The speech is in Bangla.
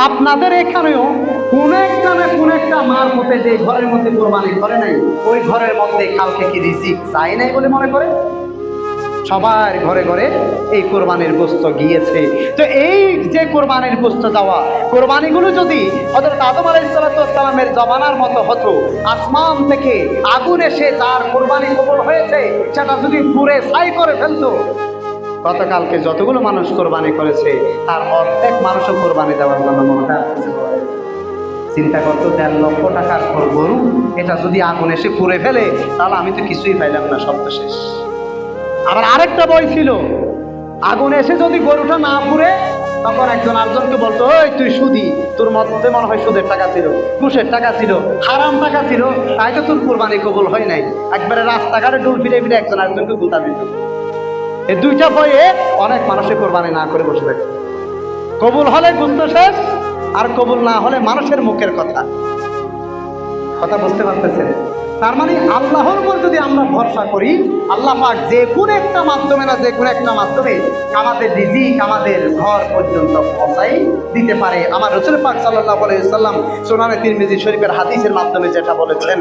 আপনাদের এখানেও কোন একটা না কোন একটা মার মধ্যে যে ঘরের মধ্যে কোরবানি করে নাই, ওই ঘরের মধ্যে কালকে কি রিজিক চাই নাই বলে মনে করে? সবার ঘরে ঘরে এই কোরবানির গোস্ত গিয়েছে। তো এই যে কোরবানির গোস্ত যাওয়া, কোরবানিগুলো যদি হযরত আদম আলাইহিস সালামের জমানার মতো হতো, আসমান থেকে আগুন এসে যার কোরবানি কবুল হয়েছে সেটা যদি পুড়ে ছাই করে ফেলতো, গতকালকে যতগুলো মানুষ কোরবানি করেছে তার অর্ধেক মানুষও কোরবানি দেওয়ার জন্য মনটা চিন্তা করতো। 1.5 লক্ষ টাকার গরু এটা যদি আগুন এসে পুড়ে ফেলে, তাহলে আমি তো কিছুই পাইলাম না, সব তো শেষ। আবার আরেকটা বই ছিল, আগুন এসে যদি গরুটা না পুড়ে, তখন একজন আরেকজনকে বলতো, ওই তুই সুদি, তোর মধ্যে মনে হয় সুদের টাকা ছিল, ঘুষের টাকা ছিল, হারাম টাকা ছিল, তাই তো তোর কোরবানি কবুল হয় নাই। একবারে রাস্তাঘাটে ডুল ফিরে ফিরে একজন আরেকজনকে গুতা দিত। এই দুইটা বইয়ে অনেক মানুষের কোরবানি না করে বসে থাকে। কবুল হলে গুস্ত শেষ, আর কবুল না হলে মানুষের মুখের কথা। কথা বুঝতে পারতেছেন? তার মানে আল্লাহর উপর যদি আমরা ভরসা করি, আল্লাহ পাক যে কোনো একটা মাধ্যমে না যে কোনো একটা মাধ্যমে আমাদের রিজিক আমাদের ঘর পর্যন্ত পৌঁছাই দিতে পারে। আমার রাসূল পাক সাল্লাল্লাহু আলাইহি ওয়াসাল্লাম সুনানে তিরমিজি শরীফের হাদিসের মাধ্যমে যেটা বলেছেন,